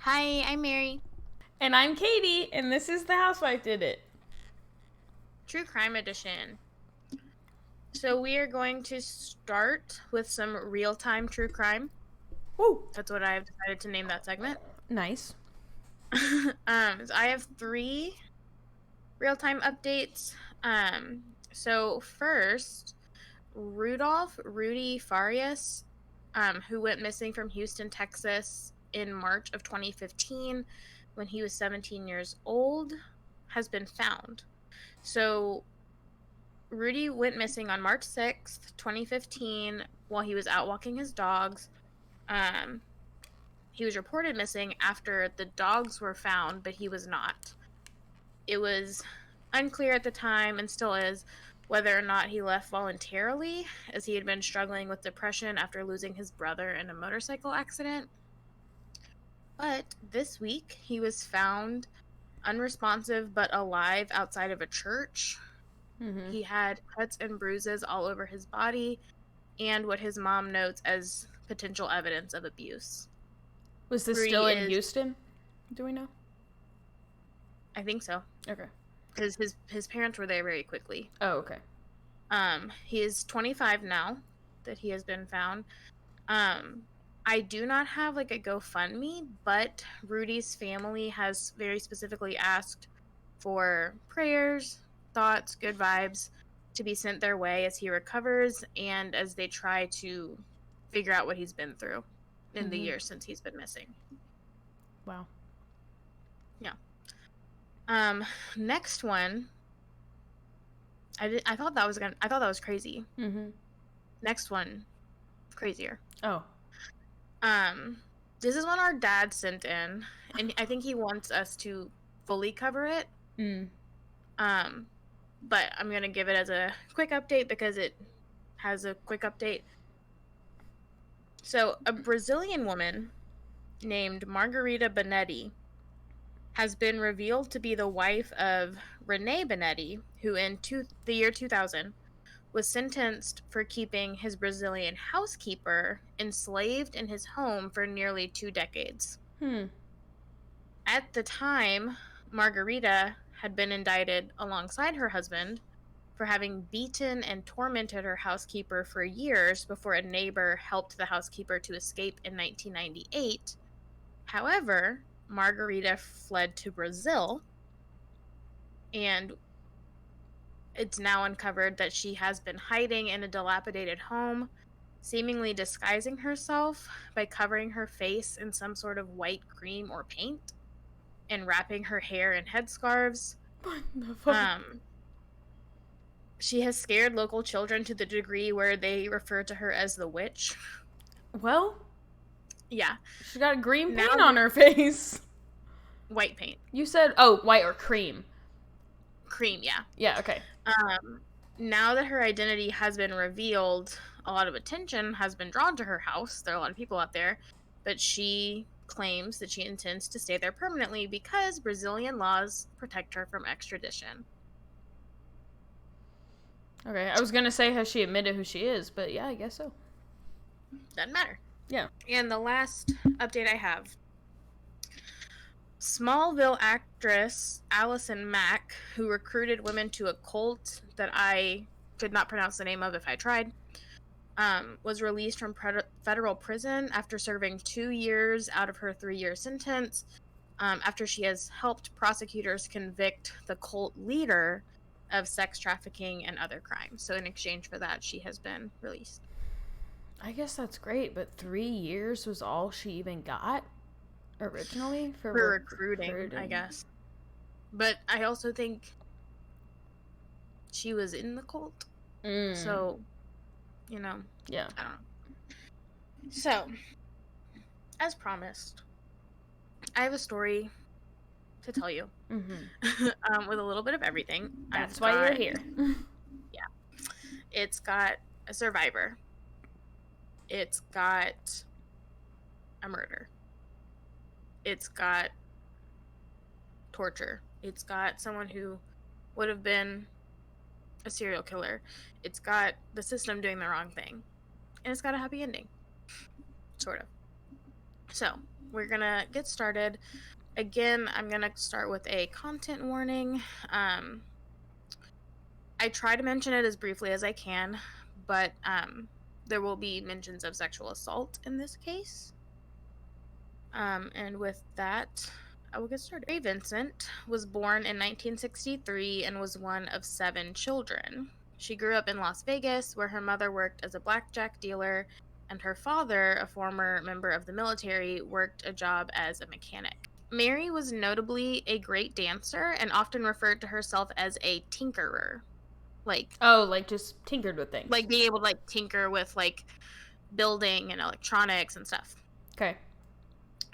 Hi, I'm Mary. And I'm Katie, and this is The Housewife Did It. True Crime Edition. So we are going to start with some real-time true crime. Woo! That's what I've decided to name that segment. Nice. So I have 3 real-time updates. So first, Rudolph Rudy Farias, who went missing from Houston, Texas in March of 2015 when he was 17 years old, has been found. So Rudy went missing on March 6th, 2015, while he was out walking his dogs. Um, he was reported missing after the dogs were found, but he was not. It was unclear at the time, and still is, whether or not he left voluntarily, as he had been struggling with depression after losing his brother in a motorcycle accident. But this week, he was found unresponsive but alive outside of a church. Mm-hmm. He had cuts and bruises all over his body and what his mom notes as potential evidence of abuse. Was this Rudy still in is, Houston? Do we know? I think so, Okay. because his parents were there very quickly. Oh, okay. He is 25 now that he has been found. I do not have like a GoFundMe, but Rudy's family has very specifically asked for prayers, thoughts, good vibes to be sent their way as he recovers and as they try to figure out what he's been through in the years since he's been missing. Wow. Yeah. Next one. I thought that was crazy. Mm-hmm. Next one, crazier. Oh. This is one our dad sent in, and I think he wants us to fully cover it. Mm. But I'm gonna give it as a quick update because it has a quick update. So, a Brazilian woman named Margarita Benetti has been revealed to be the wife of Rene Benetti, who in the year 2000 was sentenced for keeping his Brazilian housekeeper enslaved in his home for nearly 2 decades. Hmm. At the time, Margarita had been indicted alongside her husband for having beaten and tormented her housekeeper for years before a neighbor helped the housekeeper to escape in 1998. However, Margarita fled to Brazil, and it's now uncovered that she has been hiding in a dilapidated home, seemingly disguising herself by covering her face in some sort of white cream or paint and wrapping her hair in headscarves. What the fuck? She has scared local children to the degree where they refer to her as the witch. Well, Yeah. she got green Now paint on her face. white paint. You said, oh, white or cream. Cream, yeah. Yeah, okay. Now that her identity has been revealed, a lot of attention has been drawn to her house. There are a lot of people out there, but she claims that she intends to stay there permanently because Brazilian laws protect her from extradition. Okay, I was gonna say, has she admitted who she is, but yeah, I guess so. Doesn't matter. Yeah. And the last update I have, Smallville actress Allison Mack, who recruited women to a cult that I could not pronounce the name of if I tried, was released from federal prison after serving 2 years out of her 3-year sentence, after she has helped prosecutors convict the cult leader of sex trafficking and other crimes. So in exchange for that, she has been released. I guess that's great, but 3 years was all she even got originally For recruiting, I guess. But I also think she was in the cult. So, yeah. I don't know. So, as promised, I have a story to tell you. With a little bit of everything. That's why you're here. Yeah. It's got a survivor. It's got a murder. It's got torture. It's got someone who would have been a serial killer. It's got the system doing the wrong thing. And it's got a happy ending. Sort of. So, we're gonna get started. Again, I'm gonna start with a content warning. I try to mention it as briefly as I can, but there will be mentions of sexual assault in this case. And with that, I will get started. Mary Vincent was born in 1963 and was one of 7 children. She grew up in Las Vegas, where her mother worked as a blackjack dealer, and her father, a former member of the military, worked a job as a mechanic. Mary was notably a great dancer and often referred to herself as a tinkerer. Oh, like just tinkered with things. Like being able to like tinker with like building and electronics and stuff. Okay.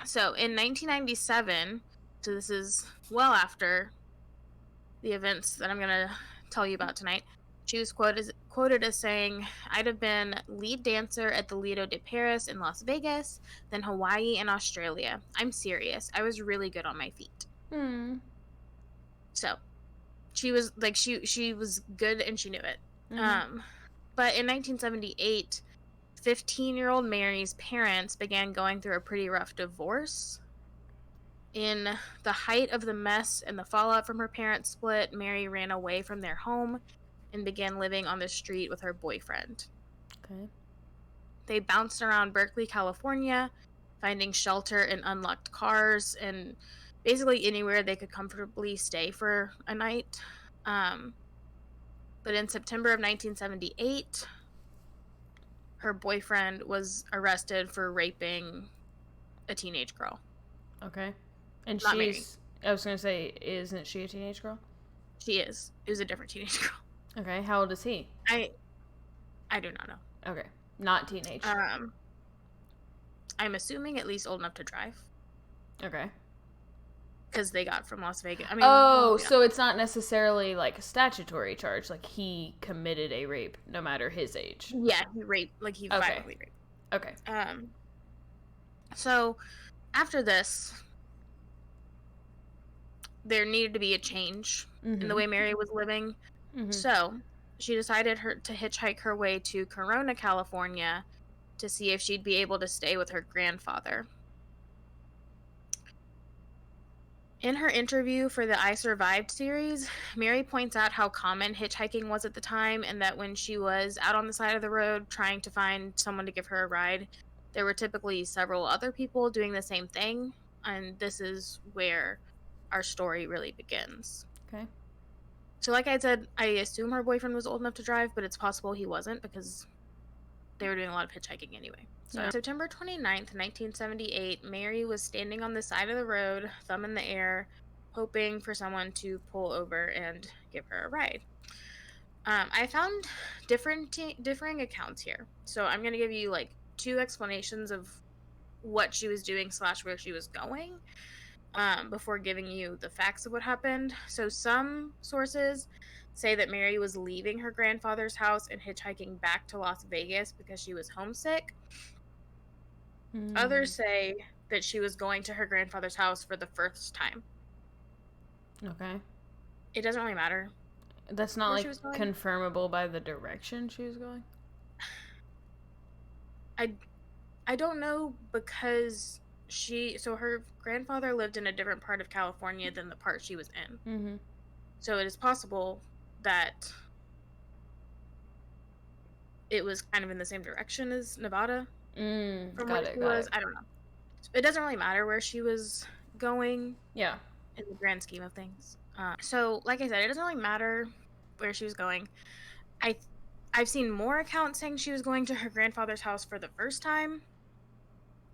So in 1997, so this is well after the events that I'm going to tell you about tonight, she was quoted as saying, "I'd have been lead dancer at the Lido de Paris in Las Vegas, then Hawaii and Australia. I'm serious. I was really good on my feet." So she was like, she was good and she knew it. But in 1978, 15-year-old Mary's parents began going through a pretty rough divorce. In the height of the mess and the fallout from her parents' split, Mary ran away from their home and began living on the street with her boyfriend. Okay. They bounced around Berkeley, California, finding shelter in unlocked cars and basically anywhere they could comfortably stay for a night. But in September of 1978, her boyfriend was arrested for raping a teenage girl. Okay. And Not Mary. I was going to say, isn't she a teenage girl? She is. It was a different teenage girl. Okay. How old is he? I do not know. Okay. Not teenage. I'm assuming at least old enough to drive. Okay. Because they got from Las Vegas. So it's not necessarily like a statutory charge. Like he committed a rape, no matter his age. Yeah, he raped. Like he violently raped. Okay. So after this, there needed to be a change in the way Mary was living. So she decided to hitchhike her way to Corona, California, to see if she'd be able to stay with her grandfather. In her interview for the I Survived series, Mary points out how common hitchhiking was at the time, and that when she was out on the side of the road trying to find someone to give her a ride, there were typically several other people doing the same thing, and this is where our story really begins. Okay. So like I said, I assume her boyfriend was old enough to drive, but it's possible he wasn't because they were doing a lot of hitchhiking anyway. So on September 29th, 1978, Mary was standing on the side of the road, thumb in the air, hoping for someone to pull over and give her a ride. I found differing accounts here. So I'm going to give you like 2 explanations of what she was doing / where she was going before giving you the facts of what happened. So some sources say that Mary was leaving her grandfather's house and hitchhiking back to Las Vegas because she was homesick. Others say that she was going to her grandfather's house for the first time. Okay. It doesn't really matter. That's not like confirmable by the direction she was going? I don't know because her grandfather lived in a different part of California than the part she was in. So it is possible that it was kind of in the same direction as Nevada. From where she was. I don't know. It doesn't really matter where she was going. Yeah. In the grand scheme of things. So, like I said, it doesn't really matter where she was going. I've seen more accounts saying she was going to her grandfather's house for the first time,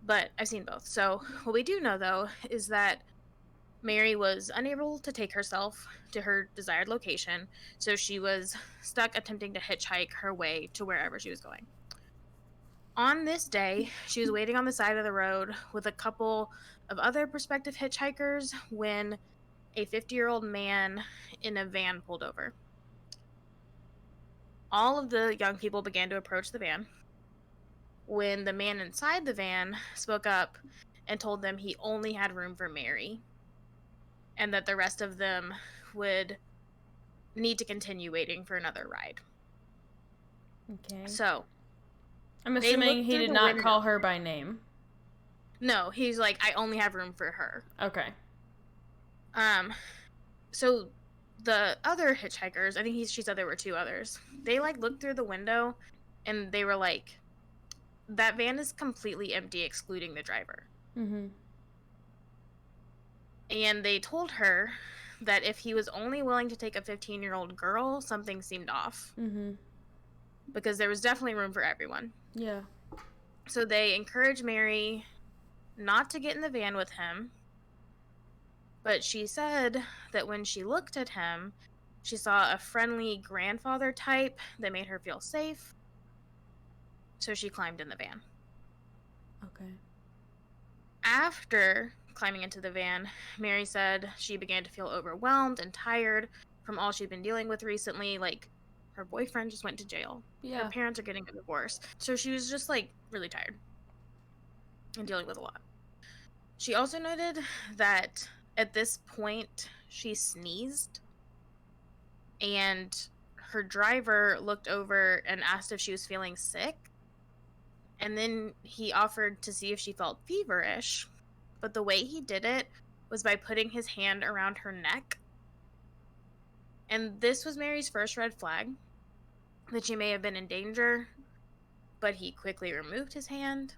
but I've seen both. So, what we do know, though, is that Mary was unable to take herself to her desired location, so she was stuck attempting to hitchhike her way to wherever she was going. On this day, she was waiting on the side of the road with a couple of other prospective hitchhikers when a 50-year-old man in a van pulled over. All of the young people began to approach the van when the man inside the van spoke up and told them he only had room for Mary and that the rest of them would need to continue waiting for another ride. Okay. So I'm assuming he did not call her by name. No, he's like, I only have room for her. Okay. So the other hitchhikers, I think she said there were two others. They like looked through the window, and they were like, that van is completely empty, excluding the driver. Mm-hmm. And they told her that if he was only willing to take a 15-year-old girl, something seemed off. Mm-hmm. Because there was definitely room for everyone. Yeah. So they encouraged Mary not to get in the van with him. But she said that when she looked at him, she saw a friendly grandfather type that made her feel safe. So she climbed in the van. Okay. After climbing into the van, Mary said she began to feel overwhelmed and tired from all she'd been dealing with recently. Like, her boyfriend just went to jail. Yeah. Her parents are getting a divorce. So she was just, like, really tired and dealing with a lot. She also noted that at this point, she sneezed, and her driver looked over and asked if she was feeling sick. And then he offered to see if she felt feverish. But the way he did it was by putting his hand around her neck. And this was Mary's first red flag, that she may have been in danger, but he quickly removed his hand.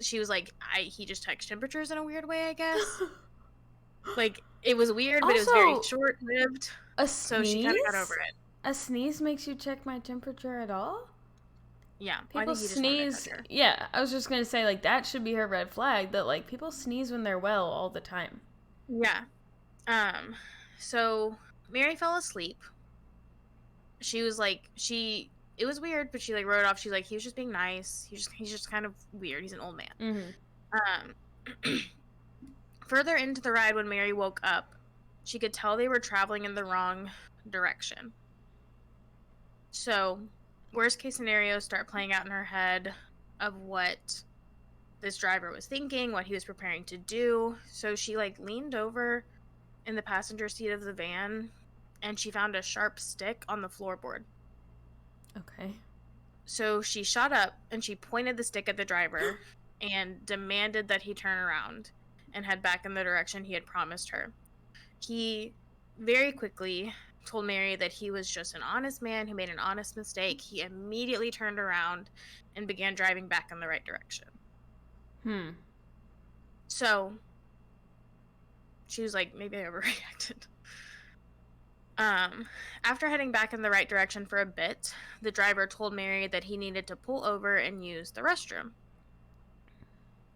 She was like, he just checks temperatures in a weird way, I guess. Like, it was weird, but it was very short-lived. A sneeze? So she kind of got over it. A sneeze makes you check my temperature at all? Yeah, people sneeze. Yeah, I was just gonna say, like, that should be her red flag, that, like, people sneeze when they're well all the time. Yeah. So Mary fell asleep. She was like, it was weird, but she like wrote it off. She's like, he was just being nice. He's just kind of weird. He's an old man. Mm-hmm. Further into the ride, when Mary woke up, she could tell they were traveling in the wrong direction. So, worst case scenarios start playing out in her head of what this driver was thinking, what he was preparing to do. So she like leaned over in the passenger seat of the van, and she found a sharp stick on the floorboard. Okay. So she shot up and she pointed the stick at the driver and demanded that he turn around and head back in the direction he had promised her. He very quickly told Mary that he was just an honest man who made an honest mistake. He immediately turned around and began driving back in the right direction. So she was like, maybe I overreacted. After heading back in the right direction for a bit, the driver told Mary that he needed to pull over and use the restroom.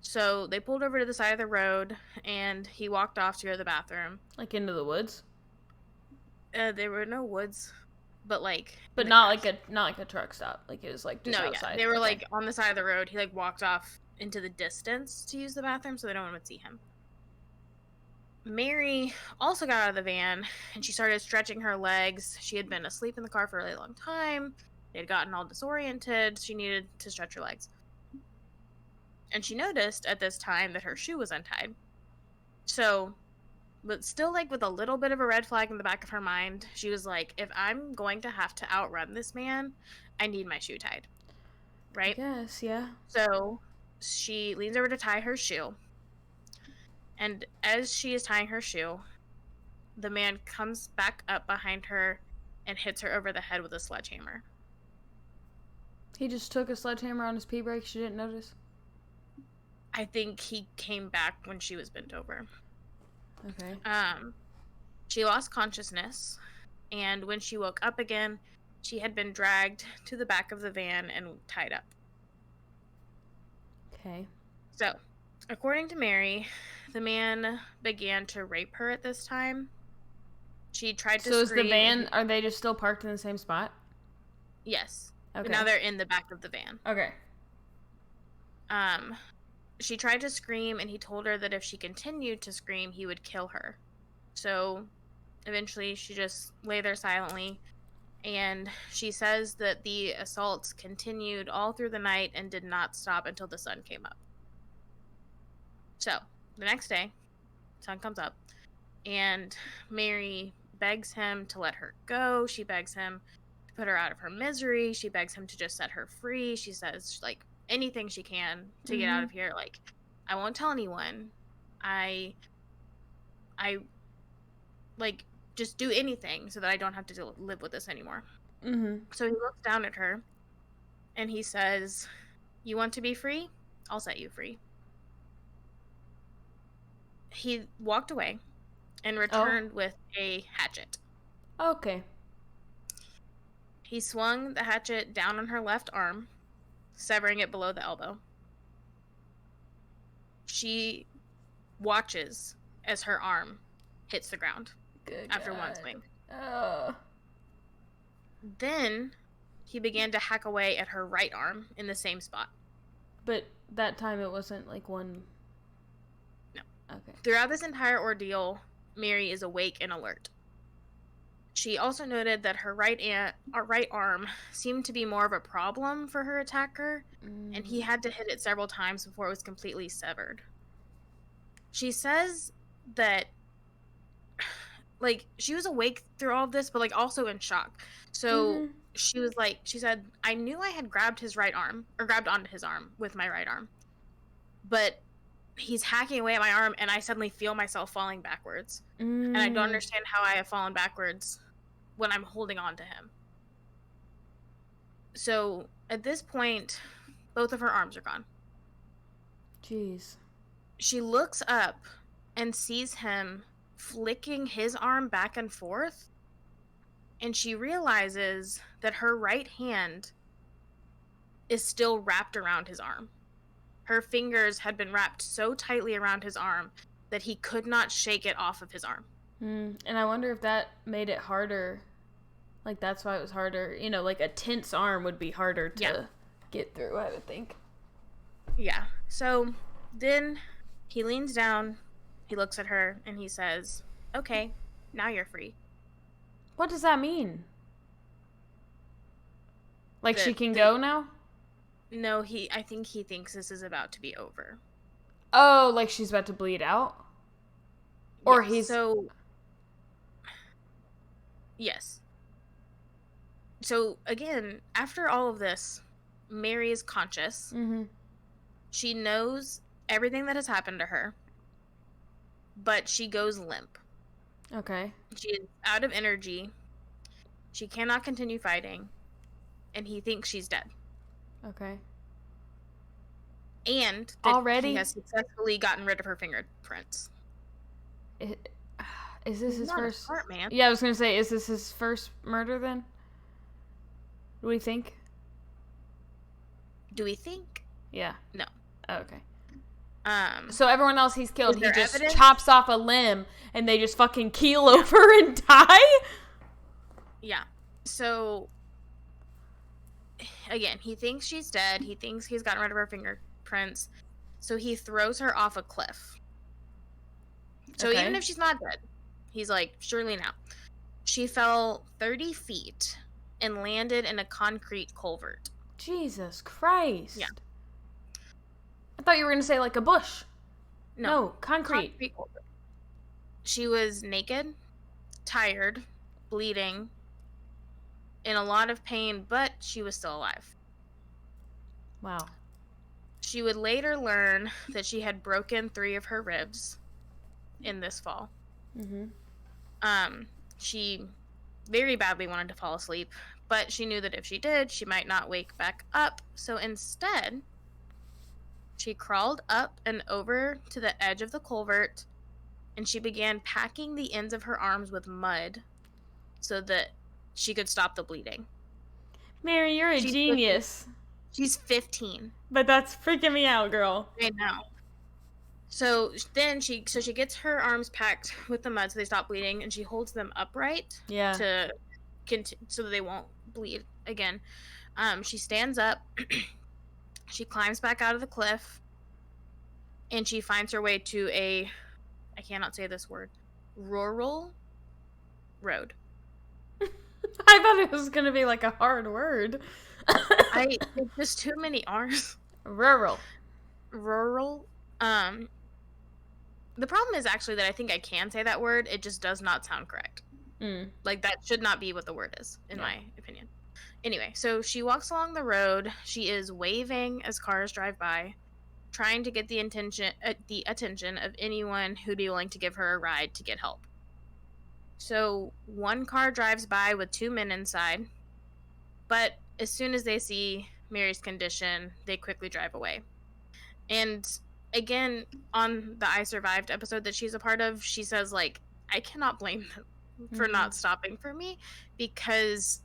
So they pulled over to the side of the road, and he walked off to go to the bathroom. Like into the woods? There were no woods, but like... But not like a truck stop. Like, it was like just outside. Yeah. They were like on the side of the road. He like walked off into the distance to use the bathroom so no one would see him. Mary also got out of the van, and she started stretching her legs. She had been asleep in the car for a really long time. They had gotten all disoriented. She needed to stretch her legs. And she noticed at this time that her shoe was untied. So, but still like with a little bit of a red flag in the back of her mind, she was like, if I'm going to have to outrun this man, I need my shoe tied. Right? Yes, yeah. So she leans over to tie her shoe. And as she is tying her shoe, the man comes back up behind her and hits her over the head with a sledgehammer. He just took a sledgehammer on his pee break. She didn't notice? I think he came back when she was bent over. Okay. She lost consciousness, and when she woke up again, she had been dragged to the back of the van and tied up. Okay. So, according to Mary, the man began to rape her at this time. She tried to scream. So is the van, are they just still parked in the same spot? Yes. Okay. But now they're in the back of the van. Okay. She tried to scream, and he told her that if she continued to scream, he would kill her. So, eventually, she just lay there silently, and she says that the assaults continued all through the night and did not stop until the sun came up. So, the next day, sun comes up, and Mary begs him to let her go. She begs him to put her out of her misery. She begs him to just set her free. She says, like, anything she can to get out of here. Like, I won't tell anyone. I like, just do anything so that I don't have to live with this anymore. So he looks down at her and he says, you want to be free? I'll set you free. He walked away and returned with a hatchet. Okay. He swung the hatchet down on her left arm, severing it below the elbow. She watches as her arm hits the ground after one swing. Then he began to hack away at her right arm in the same spot. But that time it wasn't like one... No. Okay. Throughout this entire ordeal, Mary is awake and alert. She also noted that her right arm seemed to be more of a problem for her attacker, and he had to hit it several times before it was completely severed. She says that, like, she was awake through all of this, but, like, also in shock. So she was like, she said, I knew I had grabbed his right arm, or grabbed onto his arm with my right arm, but he's hacking away at my arm, and I suddenly feel myself falling backwards. And I don't understand how I have fallen backwards when I'm holding on to him. So at this point, both of her arms are gone. Jeez. She looks up and sees him flicking his arm back and forth, and she realizes that her right hand is still wrapped around his arm. Her fingers had been wrapped so tightly around his arm that he could not shake it off of his arm. And I wonder if that made it harder. Like, that's why it was harder. You know, like, a tense arm would be harder to get through, I would think. Yeah. So then he leans down, he looks at her, and he says, okay, now you're free. What does that mean? Like, she can go now? No, I think he thinks this is about to be over. Oh, like she's about to bleed out? Or he's... So... Yes. So, again, after all of this, Mary is conscious. She knows everything that has happened to her, but she goes limp. Okay. She is out of energy. She cannot continue fighting, and he thinks she's dead. Okay. And that already he has successfully gotten rid of her fingerprints. Is this his first? Smart man. Yeah, I was gonna say, is this his first murder then? Do we think? Do we think? Yeah. No. Oh, okay. So everyone else he's killed, he just evidence? chops off a limb and they just fucking keel over and die? Yeah. So, again, he thinks she's dead. He thinks he's gotten rid of her fingerprints. So he throws her off a cliff. So even if she's not dead, he's like, surely now. She fell 30 feet and landed in a concrete culvert. Jesus Christ. Yeah. I thought you were going to say like a bush. No, concrete. Culvert. She was naked, tired, bleeding, in a lot of pain, but she was still alive. Wow. She would later learn that she had broken 3 of her ribs in this fall. She very badly wanted to fall asleep, but she knew that if she did, she might not wake back up. So instead, she crawled up and over to the edge of the culvert, and she began packing the ends of her arms with mud so that she could stop the bleeding. Mary, you're a genius. She's 15. But that's freaking me out, girl. I know. So then she gets her arms packed with the mud so they stop bleeding, and she holds them upright to so that they won't bleed again. She stands up, she climbs back out of the cliff, and she finds her way to I cannot say this word, rural road. I thought it was going to be like a hard word. It's just too many R's. Rural. The problem is actually that I think I can say that word. It just does not sound correct. Like, that should not be what the word is, in my opinion. Anyway, so she walks along the road. She is waving as cars drive by. trying to get the attention of anyone who'd be willing to give her a ride to get help. So one car drives by with 2 men inside, but as soon as they see Mary's condition, they quickly drive away. And again, on the I Survived episode that she's a part of, she says, like, I cannot blame them for not stopping for me, because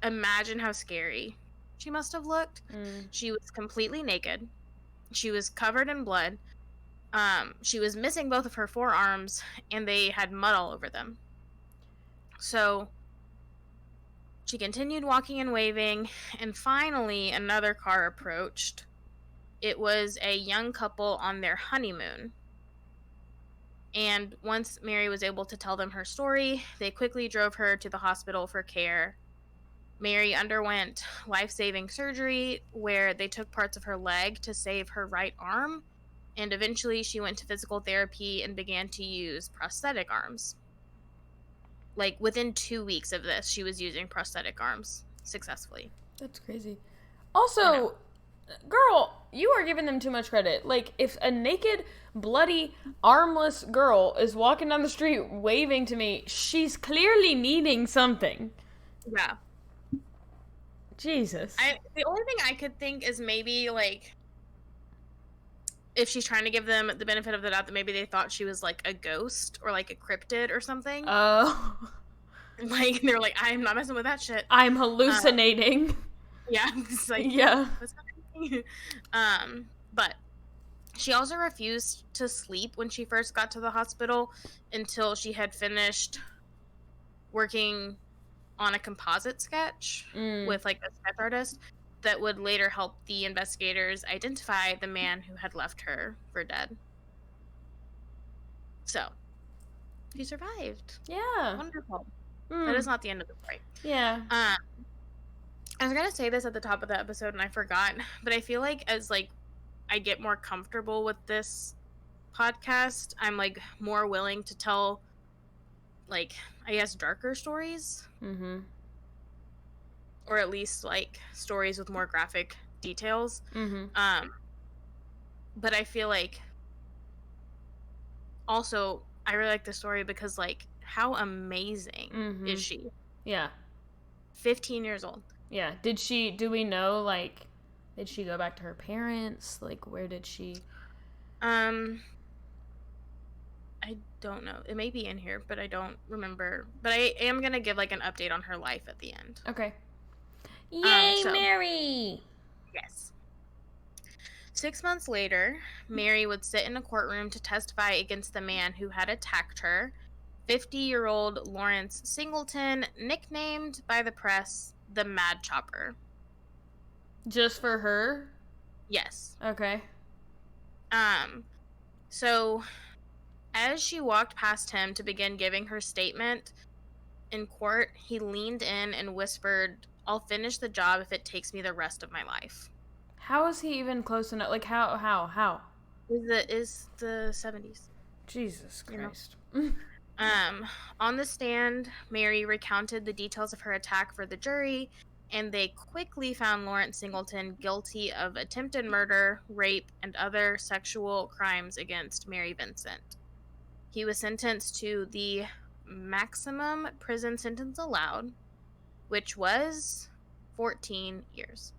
imagine how scary she must have looked. She was completely naked. She was covered in blood. She was missing both of her forearms, and they had mud all over them. So she continued walking and waving, and finally another car approached. It was a young couple on their honeymoon. And once Mary was able to tell them her story, they quickly drove her to the hospital for care. Mary underwent life-saving surgery where they took parts of her leg to save her right arm, and eventually she went to physical therapy and began to use prosthetic arms. Like, within 2 weeks of this, she was using prosthetic arms successfully. That's crazy. Also, girl, you are giving them too much credit. Like, if a naked, bloody, armless girl is walking down the street waving to me, she's clearly needing something. Yeah. Jesus. The only thing I could think is maybe, like, if she's trying to give them the benefit of the doubt that maybe they thought she was, like, a ghost or, like, a cryptid or something. Oh. Like, they're like, I'm not messing with that shit. I'm hallucinating. Yeah. It's like, yeah. What's happening? But she also refused to sleep when she first got to the hospital until she had finished working on a composite sketch with, like, a sketch artist that would later help the investigators identify the man who had left her for dead. So, she survived. Yeah. Wonderful. That is not the end of the story. Yeah. I was gonna say this at the top of the episode and I forgot, but I feel like as, like, I get more comfortable with this podcast, I'm, like, more willing to tell, like, I guess, darker stories. Mm-hmm. Or at least, like, stories with more graphic details. Mm-hmm. But I feel like also I really like the story because, like, how amazing is she? Yeah. 15 years old. Yeah. Do we know, like, did she go back to her parents? Like, where did she? I don't know. It may be in here, but I don't remember. But I am going to give, like, an update on her life at the end. Okay. Yay, Mary! Yes. 6 months later, Mary would sit in a courtroom to testify against the man who had attacked her, 50-year-old Lawrence Singleton, nicknamed by the press the Mad Chopper. Just for her? Yes. Okay. So, as she walked past him to begin giving her statement in court, he leaned in and whispered, "I'll finish the job if it takes me the rest of my life." How is he even close enough? Like, how? Is the 70s. Jesus Christ. You know? On the stand, Mary recounted the details of her attack for the jury, and they quickly found Lawrence Singleton guilty of attempted murder, rape, and other sexual crimes against Mary Vincent. He was sentenced to the maximum prison sentence allowed, which was 14 years.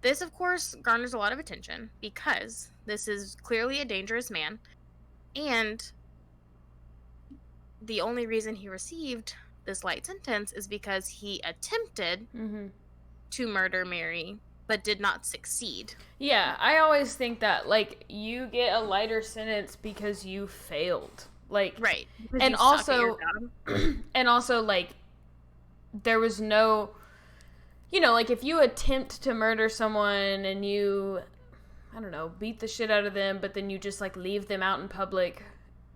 This, of course, garners a lot of attention because this is clearly a dangerous man, and the only reason he received this light sentence is because he attempted to murder Mary, but did not succeed. Yeah, I always think that, like, you get a lighter sentence because you failed. Like, right. And also, like, there was no, you know, like, if you attempt to murder someone and you, I don't know, beat the shit out of them, but then you just, like, leave them out in public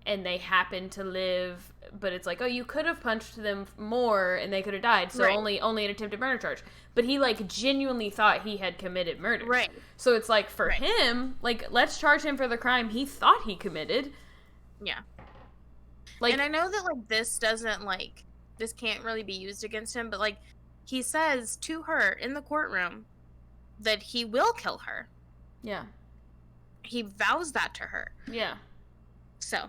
and they happen to live, but it's like, oh, you could have punched them more and they could have died, so only an attempted murder charge. But he, like, genuinely thought he had committed murder. Right. So it's like, for him, like, let's charge him for the crime he thought he committed. Yeah. Like, and I know that, like, this doesn't, like, this can't really be used against him, but, like, he says to her in the courtroom that he will kill her. Yeah. He vows that to her. Yeah. So,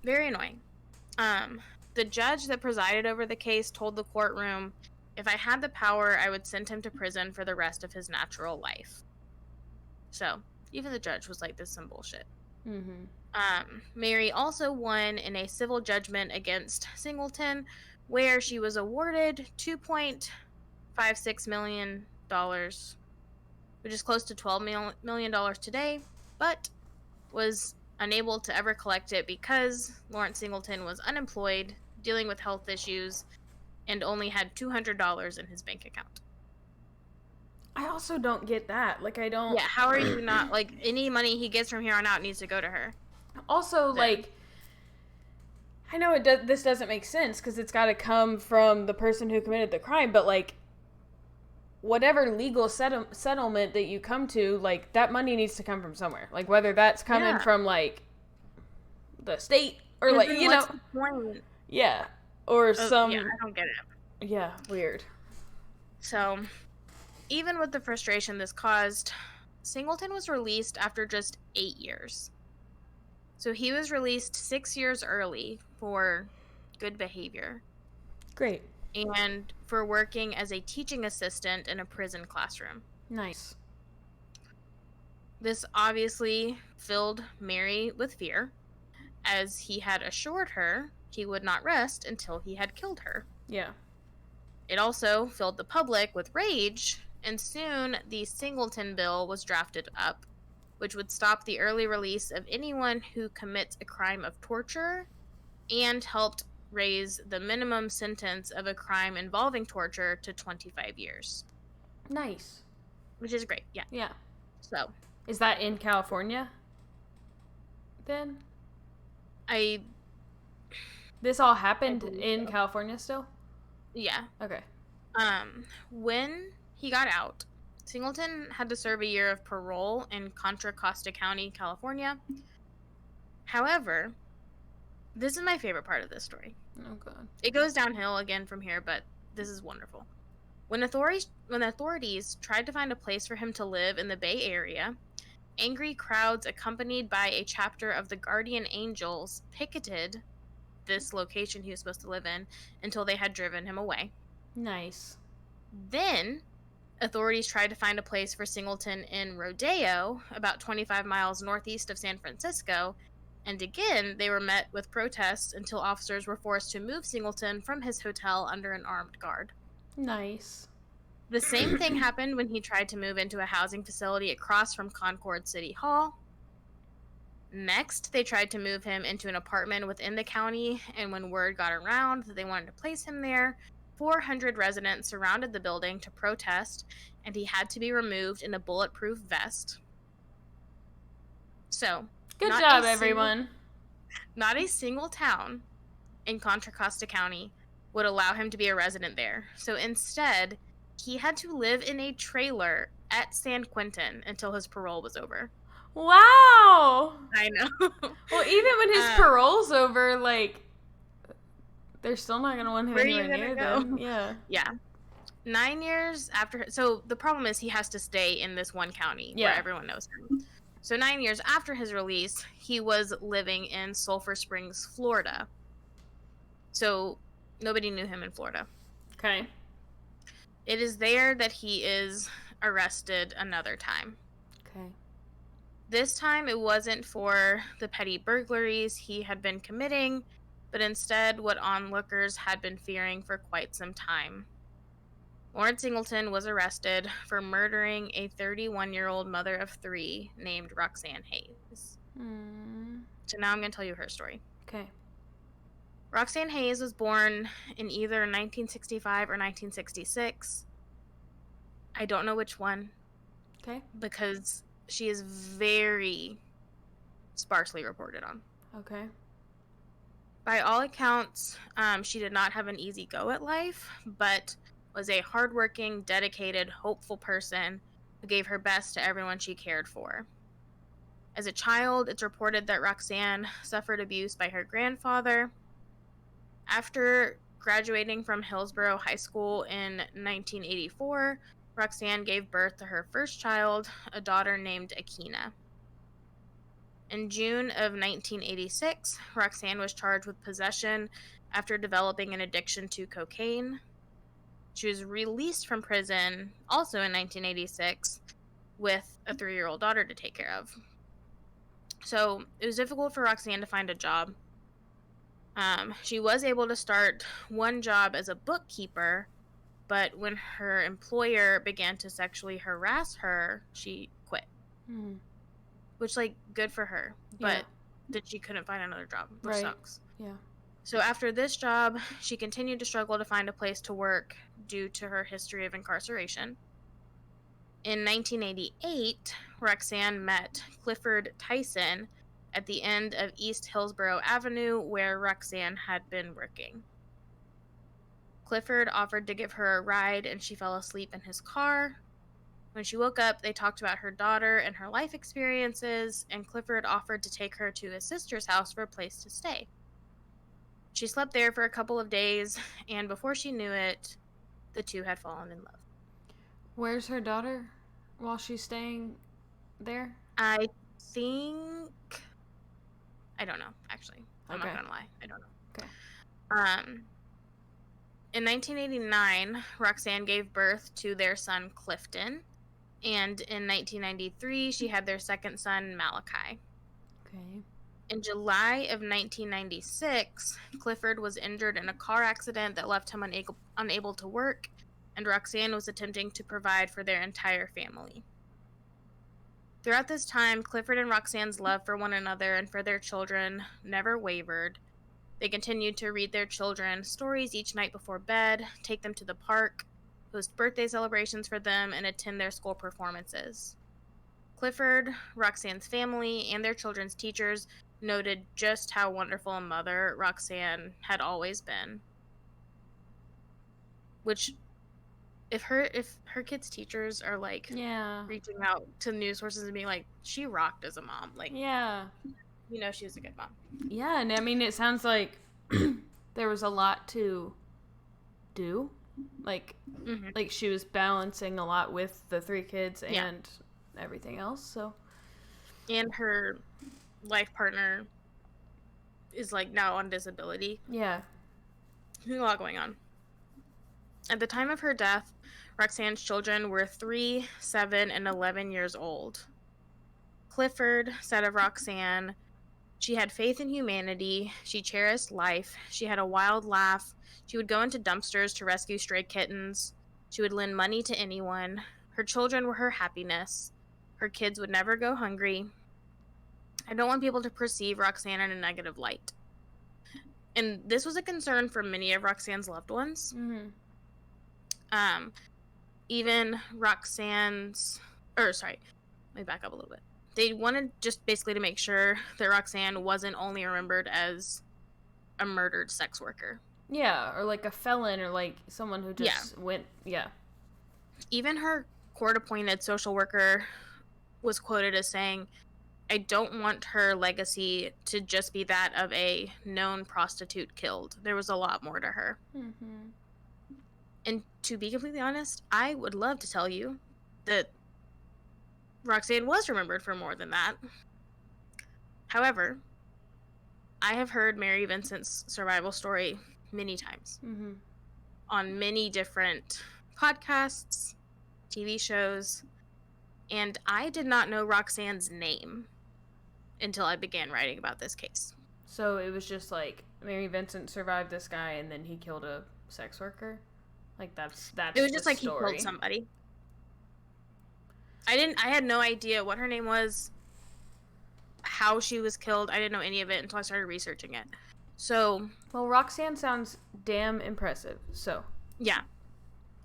very annoying. The judge that presided over the case told the courtroom, if I had the power, I would send him to prison for the rest of his natural life. So, even the judge was like, this is some bullshit. Mm-hmm. Mary also won in a civil judgment against Singleton, where she was awarded $2.56 million, which is close to $12 million today, but was unable to ever collect it because Lawrence Singleton was unemployed, dealing with health issues, and only had $200 in his bank account. I also don't get that. Like, I don't. Yeah, how are you not, like, any money he gets from here on out needs to go to her. Also, There. like, I know this doesn't make sense because it's got to come from the person who committed the crime, but, like, whatever legal settlement that you come to, like, that money needs to come from somewhere. Like, whether that's coming from, like, the state or, like, you know. The point? Yeah. Or some. Yeah, I don't get it. Yeah, weird. So, even with the frustration this caused, Singleton was released after just 8 years. So he was released 6 years early for good behavior. Great. And for working as a teaching assistant in a prison classroom. Nice. This obviously filled Mary with fear, as he had assured her he would not rest until he had killed her. Yeah. It also filled the public with rage, and soon the Singleton Bill was drafted up, which would stop the early release of anyone who commits a crime of torture and helped raise the minimum sentence of a crime involving torture to 25 years. Nice. Which is great, yeah. Yeah. So. Is that in California? Then? This all happened in California still? Yeah. Okay. When he got out, Singleton had to serve a year of parole in Contra Costa County, California. However, this is my favorite part of this story. Oh, God. It goes downhill again from here, but this is wonderful. When authorities tried to find a place for him to live in the Bay Area, angry crowds accompanied by a chapter of the Guardian Angels picketed this location he was supposed to live in until they had driven him away. Nice. Then, authorities tried to find a place for Singleton in Rodeo, about 25 miles northeast of San Francisco, and again, they were met with protests until officers were forced to move Singleton from his hotel under an armed guard. Nice. The same thing happened when he tried to move into a housing facility across from Concord City Hall. Next, they tried to move him into an apartment within the county, and when word got around that they wanted to place him there, 400 residents surrounded the building to protest, and he had to be removed in a bulletproof vest. So, good job, everyone. Not a single town in Contra Costa County would allow him to be a resident there. So instead, he had to live in a trailer at San Quentin until his parole was over. Wow. I know. Well, even when his parole's over, like, they're still not going to want him anywhere near them. Yeah. Yeah. 9 years after... So the problem is he has to stay in this one county where everyone knows him. So 9 years after his release, he was living in Sulphur Springs, Florida. So nobody knew him in Florida. Okay. It is there that he is arrested another time. Okay. This time it wasn't for the petty burglaries he had been committing, but instead what onlookers had been fearing for quite some time. Lawrence Singleton was arrested for murdering a 31-year-old mother of 3 named Roxanne Hayes. So now I'm going to tell you her story. Okay. Roxanne Hayes was born in either 1965 or 1966. I don't know which one. Okay. Because she is very sparsely reported on. Okay. By all accounts, she did not have an easy go at life, but was a hardworking, dedicated, hopeful person who gave her best to everyone she cared for. As a child, it's reported that Roxanne suffered abuse by her grandfather. After graduating from Hillsborough High School in 1984, Roxanne gave birth to her first child, a daughter named Akina. In June of 1986, Roxanne was charged with possession after developing an addiction to cocaine. She was released from prison also in 1986 with a 3-year-old daughter to take care of. So it was difficult for Roxanne to find a job. She was able to start one job as a bookkeeper, but when her employer began to sexually harass her, she quit. Which, like, good for her, but that she couldn't find another job, which sucks. Yeah. So after this job, she continued to struggle to find a place to work due to her history of incarceration. In 1988, Roxanne met Clifford Tyson at the end of East Hillsborough Avenue, where Roxanne had been working. Clifford offered to give her a ride, and she fell asleep in his car. When she woke up, they talked about her daughter and her life experiences, and Clifford offered to take her to his sister's house for a place to stay. She slept there for a couple of days, and before she knew it, the two had fallen in love. Where's her daughter while she's staying there? I think... I don't know, actually. I'm not gonna lie. I don't know. Okay. In 1989, Roxanne gave birth to their son, Clifton, and in 1993, she had their second son, Malachi. Okay. In July of 1996, Clifford was injured in a car accident that left him unable to work, and Roxanne was attempting to provide for their entire family. Throughout this time, Clifford and Roxanne's love for one another and for their children never wavered. They continued to read their children stories each night before bed, take them to the park, host birthday celebrations for them, and attend their school performances. Clifford, Roxanne's family, and their children's teachers noted just how wonderful a mother Roxanne had always been. Which, if her kids' teachers are like reaching out to news sources and being like, she rocked as a mom, like, you know, she was a good mom. Yeah, and I mean, it sounds like there was a lot to do. Like, like she was balancing a lot with the 3 kids and everything else, so. And her life partner is, like, now on disability. Yeah. There's a lot going on. At the time of her death, Roxanne's children were 3, 7, and 11 years old. Clifford said of Roxanne, she had faith in humanity, she cherished life, she had a wild laugh, she would go into dumpsters to rescue stray kittens, she would lend money to anyone, her children were her happiness, her kids would never go hungry. I don't want people to perceive Roxanne in a negative light. And this was a concern for many of Roxanne's loved ones. Even Roxanne's... let me back up a little bit. They wanted just basically to make sure that Roxanne wasn't only remembered as a murdered sex worker. Yeah, or like a felon, or like someone who just went... Yeah. Even her court-appointed social worker was quoted as saying, I don't want her legacy to just be that of a known prostitute killed. There was a lot more to her. And to be completely honest, I would love to tell you that Roxanne was remembered for more than that. However, I have heard Mary Vincent's survival story many times. On many different podcasts, TV shows, and I did not know Roxanne's name until I began writing about this case. So it was just like, Mary Vincent survived this guy and then he killed a sex worker? Like, that's it was just like story. He killed somebody. I had no idea what her name was, how she was killed. I didn't know any of it until I started researching it. So, well, Roxanne sounds damn impressive. So, yeah.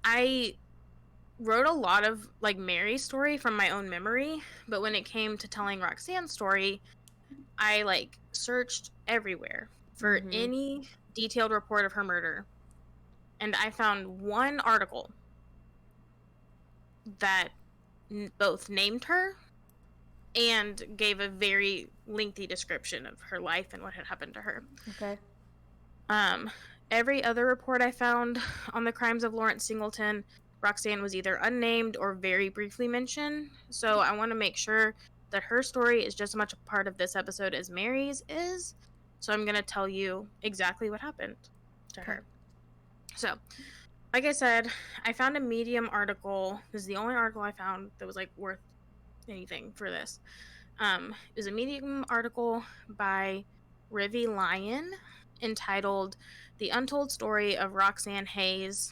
I wrote a lot of, like, Mary's story from my own memory, but when it came to telling Roxanne's story, I, like, searched everywhere for any detailed report of her murder. And I found one article that both named her and gave a very lengthy description of her life and what had happened to her. Okay. Every other report I found on the crimes of Lawrence Singleton, Roxanne was either unnamed or very briefly mentioned. So I want to make sure that her story is just as much a part of this episode as Mary's is. So I'm going to tell you exactly what happened to her. So, like I said, I found a Medium article. This is the only article I found that was like worth anything for this. It was a Medium article by Rivy Lyon entitled The Untold Story of Roxanne Hayes,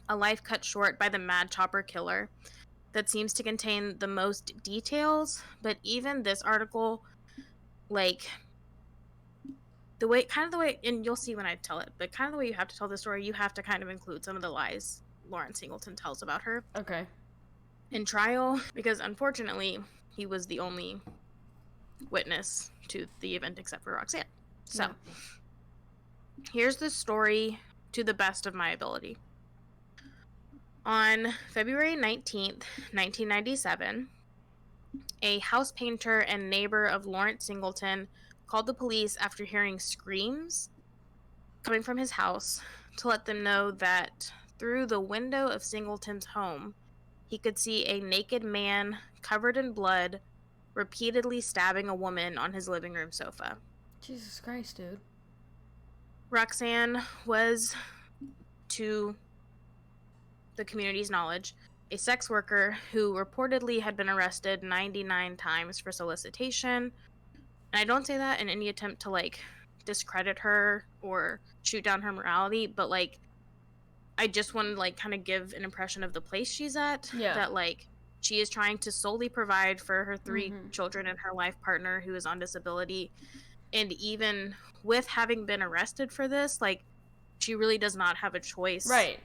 A Life Cut Short by the Mad Chopper Killer, that seems to contain the most details. But even this article, like, the way, and you'll see when I tell it, but kind of the way you have to tell the story, you have to kind of include some of the lies Lawrence Singleton tells about her. Okay. In trial, because unfortunately, he was the only witness to the event except for Roxanne. So, here's the story to the best of my ability. On February 19th, 1997, a house painter and neighbor of Lawrence Singleton called the police after hearing screams coming from his house to let them know that through the window of Singleton's home, he could see a naked man covered in blood repeatedly stabbing a woman on his living room sofa. Jesus Christ, dude. Roxanne was, to the community's knowledge, a sex worker who reportedly had been arrested 99 times for solicitation. And I don't say that in any attempt to, like, discredit her or shoot down her morality, but, like, I just want to, like, kind of give an impression of the place she's at. Yeah. That, like, she is trying to solely provide for her 3 children and her life partner who is on disability. And even with having been arrested for this, like, she really does not have a choice. Right.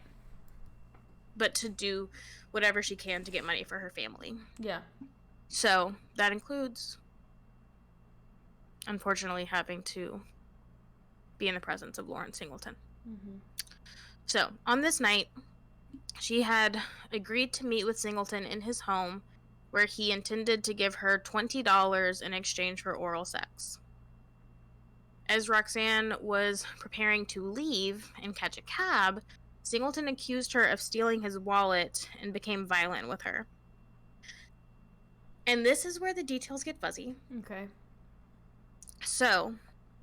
But to do whatever she can to get money for her family. Yeah. So that includes, unfortunately, having to be in the presence of Lawrence Singleton. Mm-hmm. So on this night, she had agreed to meet with Singleton in his home, where he intended to give her $20 in exchange for oral sex. As Roxanne was preparing to leave and catch a cab, Singleton accused her of stealing his wallet and became violent with her. And this is where the details get fuzzy. Okay. So,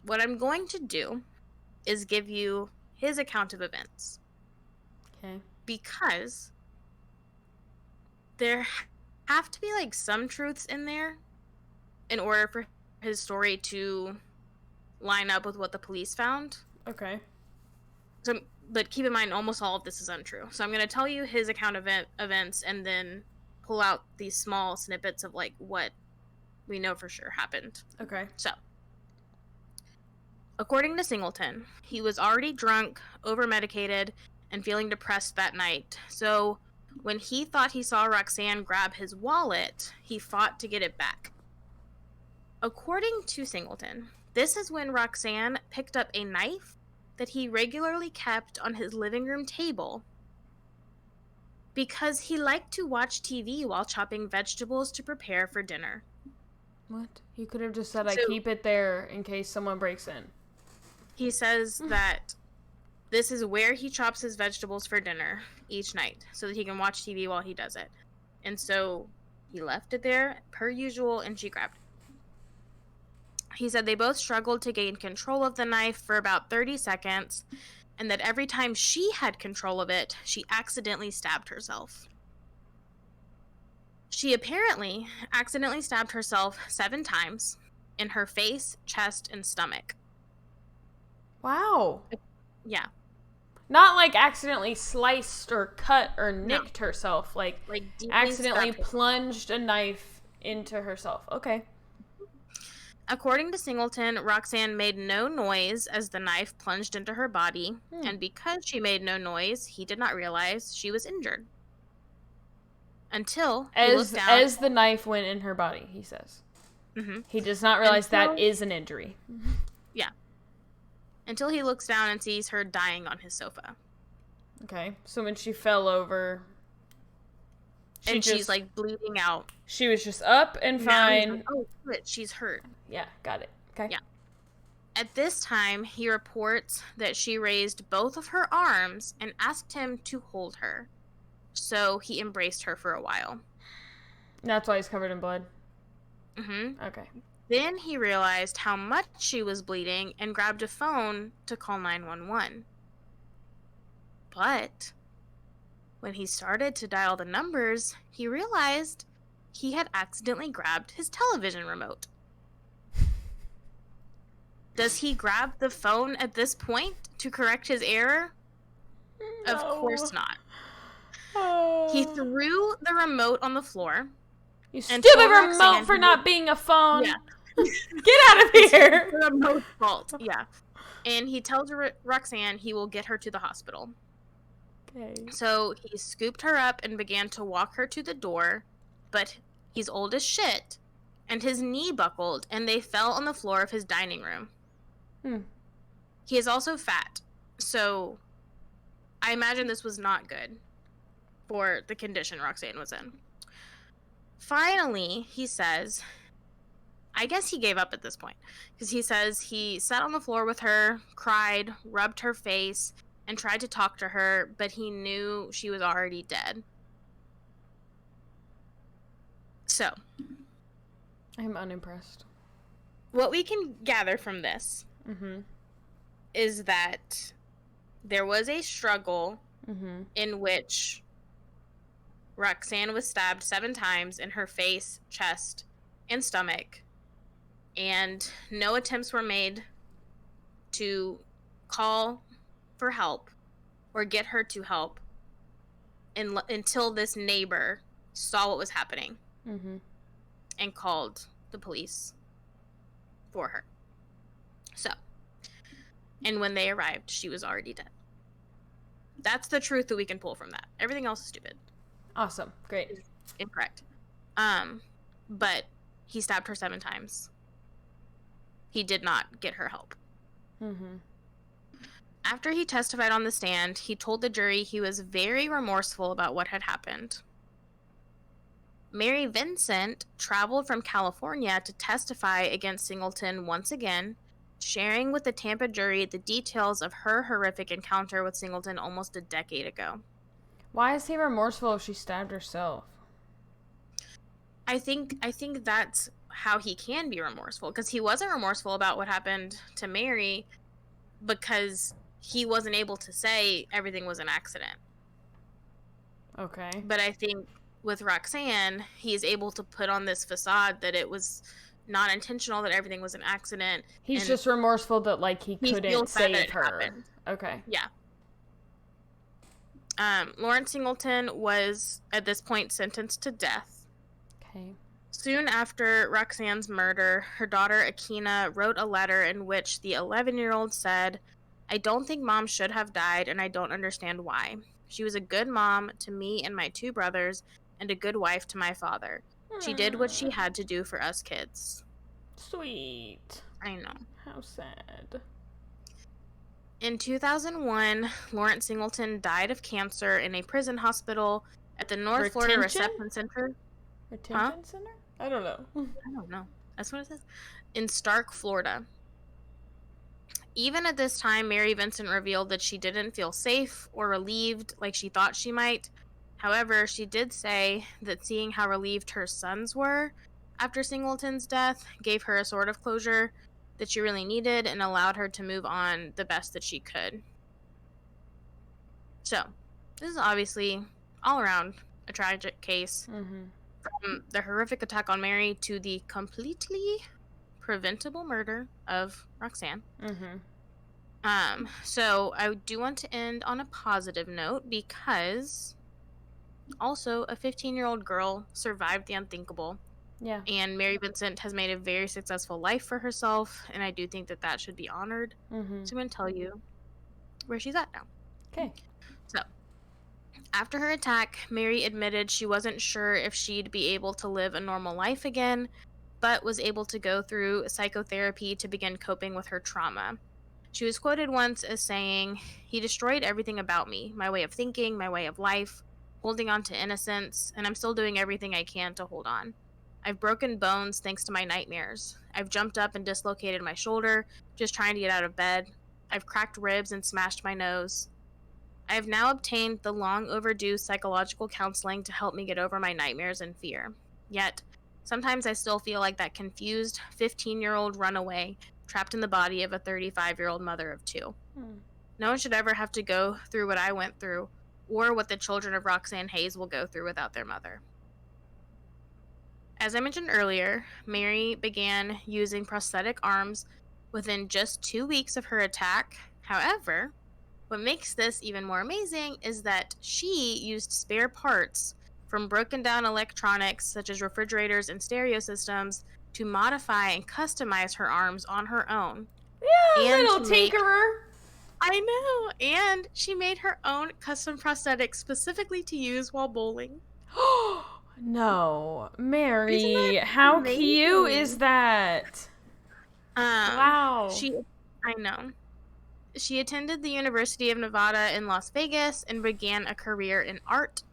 what I'm going to do is give you his account of events. Okay. Because there have to be, like, some truths in there in order for his story to line up with what the police found. Okay. So, but keep in mind, almost all of this is untrue. So I'm going to tell you his account of events and then pull out these small snippets of, like, what we know for sure happened. Okay. So, according to Singleton, he was already drunk, over-medicated, and feeling depressed that night. So when he thought he saw Roxanne grab his wallet, he fought to get it back. According to Singleton, this is when Roxanne picked up a knife that he regularly kept on his living room table because he liked to watch TV while chopping vegetables to prepare for dinner. What? He could have just said, I keep it there in case someone breaks in. He says that this is where he chops his vegetables for dinner each night so that he can watch TV while he does it. And so he left it there, per usual, and she grabbed it. He said they both struggled to gain control of the knife for about 30 seconds, and that every time she had control of it, she accidentally stabbed herself. She apparently accidentally stabbed herself 7 times in her face, chest, and stomach. Wow. Yeah. Not like accidentally sliced or cut or nicked herself. Like accidentally plunged a knife into herself. Okay. According to Singleton, Roxanne made no noise as the knife plunged into her body, and because she made no noise, he did not realize she was injured. Until he looked down. As the knife went in her body, he says. Mm-hmm. He does not realize that is an injury. Yeah. Until he looks down and sees her dying on his sofa. Okay, so when she fell over... she's, like, bleeding out. She was just up and fine. Like, oh, shit, she's hurt. Yeah, got it. Okay. Yeah. At this time, he reports that she raised both of her arms and asked him to hold her. so he embraced her for a while. That's why he's covered in blood? Mm-hmm. Okay. Then he realized how much she was bleeding and grabbed a phone to call 911. But when he started to dial the numbers, he realized he had accidentally grabbed his television remote. Does he grab the phone at this point to correct his error? No. Of course not. He threw the remote on the floor. You stupid remote for not being a phone. Yeah. Get out of here. The remote's fault. Yeah. And he tells Roxanne he will get her to the hospital. Okay. So he scooped her up and began to walk her to the door, but he's old as shit, and his knee buckled, and they fell on the floor of his dining room. He is also fat, so I imagine this was not good for the condition Roxanne was in. Finally, he says, I guess he gave up at this point, because he says he sat on the floor with her, cried, rubbed her face, and tried to talk to her, but he knew she was already dead. So, I'm unimpressed. What we can gather from this is that there was a struggle in which Roxanne was stabbed 7 times in her face, chest, and stomach, and no attempts were made to call for help or get her to help until this neighbor saw what was happening and called the police for her. So, and when they arrived, she was already dead. That's the truth that we can pull from that. Everything else is stupid. Awesome. Great. It's incorrect. But he stabbed her 7 times. He did not get her help. After he testified on the stand, he told the jury he was very remorseful about what had happened. Mary Vincent traveled from California to testify against Singleton once again, sharing with the Tampa jury the details of her horrific encounter with Singleton almost a decade ago. Why is he remorseful if she stabbed herself? I think that's how he can be remorseful, because he wasn't remorseful about what happened to Mary because he wasn't able to say everything was an accident. Okay. But I think with Roxanne, he's able to put on this facade that it was not intentional, that everything was an accident. He's just remorseful that, like, he couldn't save her. Happened. Okay. Yeah. Lawrence Singleton was, at this point, sentenced to death. Okay. Soon after Roxanne's murder, her daughter Akina wrote a letter in which the 11-year-old said, I don't think Mom should have died, and I don't understand why. She was a good mom to me and my 2 brothers, and a good wife to my father. She did what she had to do for us kids. Sweet. I know. How sad. In 2001, Lawrence Singleton died of cancer in a prison hospital at the North Florida Reception Center. Retention Center? I don't know. I don't know. That's what it says. In Stark, Florida. Even at this time, Mary Vincent revealed that she didn't feel safe or relieved like she thought she might. However, she did say that seeing how relieved her sons were after Singleton's death gave her a sort of closure that she really needed and allowed her to move on the best that she could. So, this is obviously all around a tragic case. From the horrific attack on Mary to the completely preventable murder of Roxanne. So I do want to end on a positive note, because also a 15-year-old girl survived the unthinkable. Yeah. And Mary Vincent has made a very successful life for herself, and I do think that that should be honored. So I'm going to tell you where she's at now. Okay. So, after her attack, Mary admitted she wasn't sure if she'd be able to live a normal life again, but was able to go through psychotherapy to begin coping with her trauma. She was quoted once as saying, "He destroyed everything about me, my way of thinking, my way of life, holding on to innocence, and I'm still doing everything I can to hold on. I've broken bones thanks to my nightmares. I've jumped up and dislocated my shoulder, just trying to get out of bed. I've cracked ribs and smashed my nose. I have now obtained the long overdue psychological counseling to help me get over my nightmares and fear. Yet, sometimes I still feel like that confused 15-year-old runaway trapped in the body of a 35-year-old mother of two. No one should ever have to go through what I went through, or what the children of Roxanne Hayes will go through without their mother. As I mentioned earlier, Mary began using prosthetic arms within just 2 weeks of her attack. However, what makes this even more amazing is that she used spare parts from broken down electronics, such as refrigerators and stereo systems, to modify and customize her arms on her own. Yeah, And little to make tinkerer. I know. And she made her own custom prosthetics specifically to use while bowling. No, Isn't that Mary, how cute is amazing? that? Wow. She I know. She attended the University of Nevada in Las Vegas and began a career in art.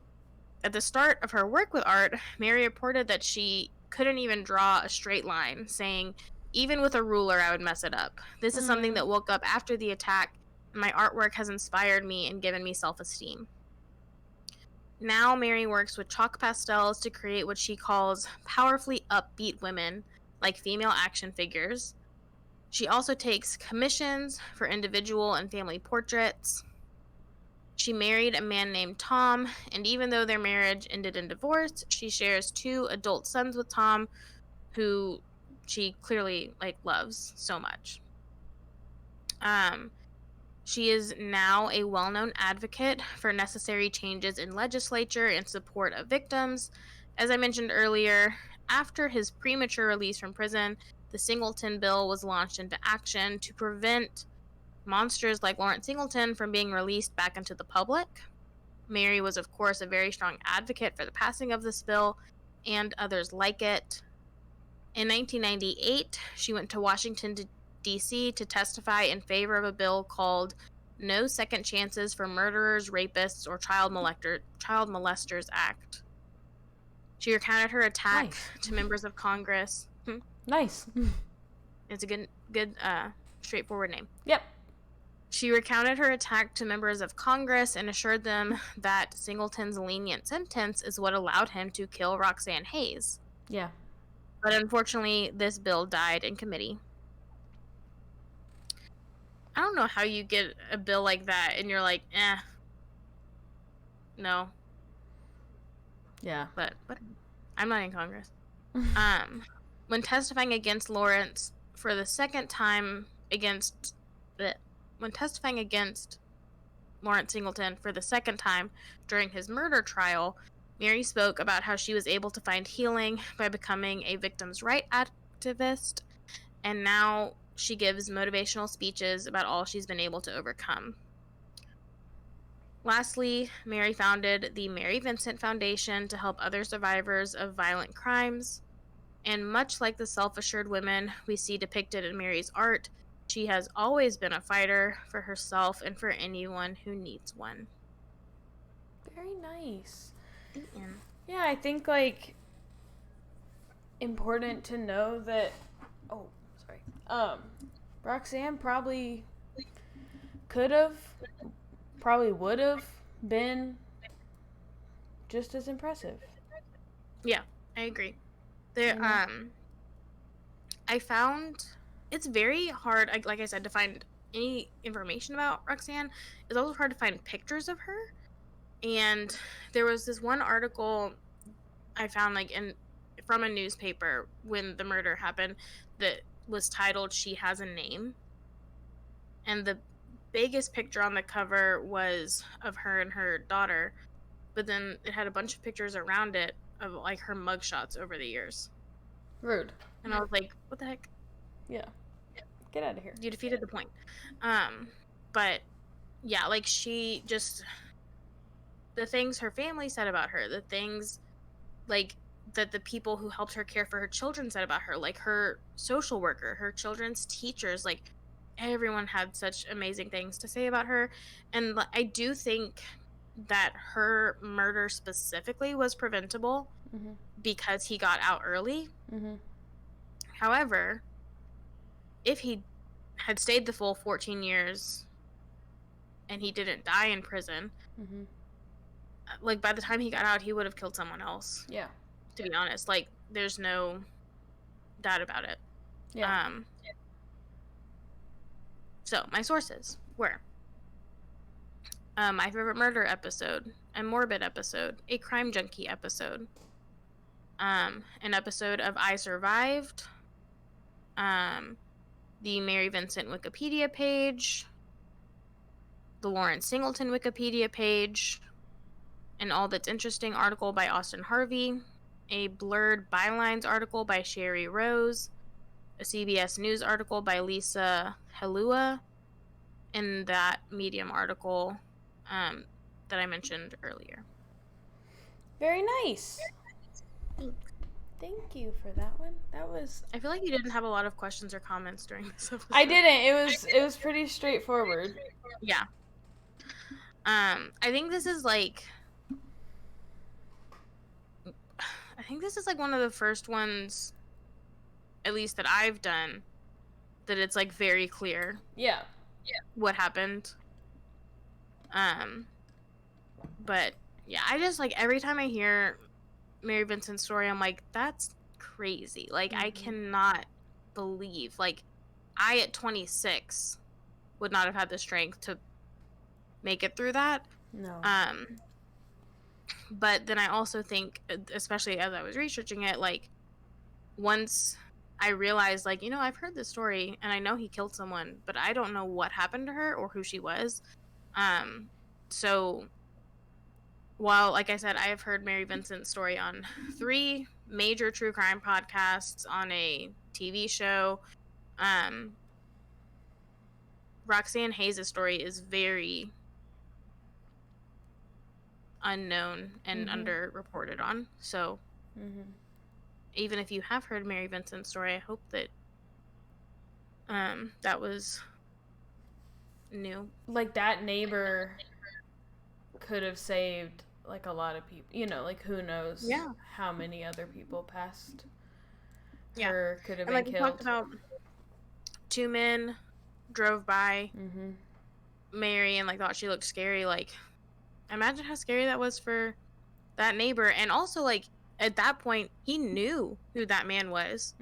At the start of her work with art, Mary reported that she couldn't even draw a straight line, saying, "Even with a ruler, I would mess it up. This is something that woke up after the attack, and my artwork has inspired me and given me self-esteem." Now, Mary works with chalk pastels to create what she calls powerfully upbeat women, like female action figures. She also takes commissions for individual and family portraits. She married a man named Tom, and even though their marriage ended in divorce, she shares 2 adult sons with Tom, who she clearly loves so much. She is now a well-known advocate for necessary changes in legislature in support of victims. As I mentioned earlier, after his premature release from prison, the Singleton Bill was launched into action to prevent monsters like Lawrence Singleton from being released back into the public. Mary was, of course, a very strong advocate for the passing of this bill and others like it. In 1998, she went to Washington, D.C. to testify in favor of a bill called No Second Chances for Murderers, Rapists, or Child Molesters Act. She recounted her attack to members of Congress. Nice. It's a good, straightforward name. Yep. She recounted her attack to members of Congress and assured them that Singleton's lenient sentence is what allowed him to kill Roxanne Hayes. Yeah. But unfortunately, this bill died in committee. I don't know how you get a bill like that and you're like, no. Yeah. But I'm not in Congress. When testifying against Lawrence for the second time when testifying against Lawrence Singleton for the second time during his murder trial, Mary spoke about how she was able to find healing by becoming a victims' rights activist, and now she gives motivational speeches about all she's been able to overcome. Lastly, Mary founded the Mary Vincent Foundation to help other survivors of violent crimes. And much like the self-assured women we see depicted in Mary's art, she has always been a fighter for herself and for anyone who needs one. Very nice. The end. Yeah, I think important to know that Roxanne probably would have been just as impressive. Yeah, I agree. I found it's very hard, like I said, to find any information about Roxanne. It's also hard to find pictures of her. And there was this one article I found from a newspaper when the murder happened that was titled "She Has a Name." And the biggest picture on the cover was of her and her daughter, but then it had a bunch of pictures around it of her mugshots over the years. Rude. And I was like, what the heck? Yeah. Get out of here. You defeated the point. But yeah, she just, the things her family said about her, the things that the people who helped her care for her children said about her, her social worker, her children's teachers, everyone had such amazing things to say about her. And I do think that her murder specifically was preventable because he got out early. However, if he had stayed the full 14 years and he didn't die in prison, Mm-hmm. like, by the time he got out, he would have killed someone else. Yeah. To be honest, like, there's no doubt about it. Yeah. So my sources were my favorite murder episode, a morbid episode, a crime junkie episode, an episode of I Survived, the Mary Vincent Wikipedia page, the Lawrence Singleton Wikipedia page, an All That's Interesting article by Austin Harvey, a Blurred Bylines article by Sherry Rose, a CBS News article by Lisa Helua, and that Medium article that I mentioned earlier. Very nice. Thanks. Thank you for that one. That was. I feel like you didn't have a lot of questions or comments during this episode. I didn't. It was pretty straightforward. Yeah. I think this is like one of the first ones, at least that I've done, that it's like very clear. Yeah. What happened. But yeah, I just like every time I hear Mary Vincent's story, I'm like, that's crazy. Like, I cannot believe, like, I at 26 would not have had the strength to make it through that. No. But then I also think, especially as I was researching it, like, once I realized, like, I've heard this story and I know he killed someone, but I don't know what happened to her or who she was. So while, like I said, I have heard Mary Vincent's story on 3 major true crime podcasts, on a TV show, Roxanne Hayes' story is very unknown and underreported on. So even if you have heard Mary Vincent's story, I hope that that was new. Like, that neighbor could have saved, like, a lot of people. Like, who knows how many other people past her could have been killed. We talked about 2 men drove by Mary and, like, thought she looked scary. Like, imagine how scary that was for that neighbor. And also, like, at that point, he knew who that man was.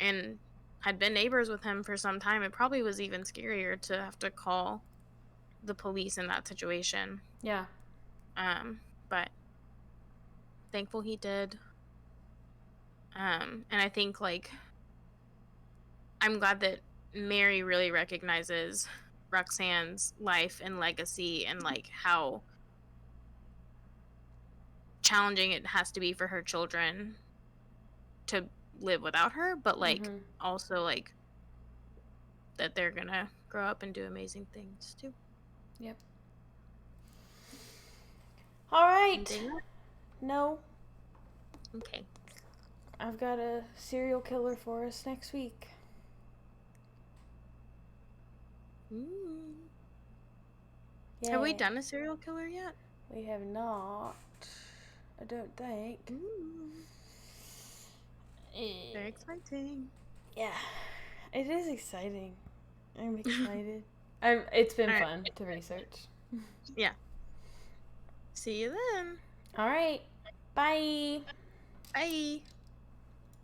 And had been neighbors with him for some time. It probably was even scarier to have to call the police in that situation. Yeah. But thankful he did. And I think, like, I'm glad that Mary really recognizes Roxanne's life and legacy and, like, how challenging it has to be for her children to live without her, but, like, also, like, that they're gonna grow up and do amazing things too. Yep. All right. No. Okay. I've got a serial killer for us next week. Have we done a serial killer yet? We have not. I don't think. Very exciting. Yeah, it is exciting. I'm excited. It's been fun to research. Yeah. See you then. All right. Bye. Bye.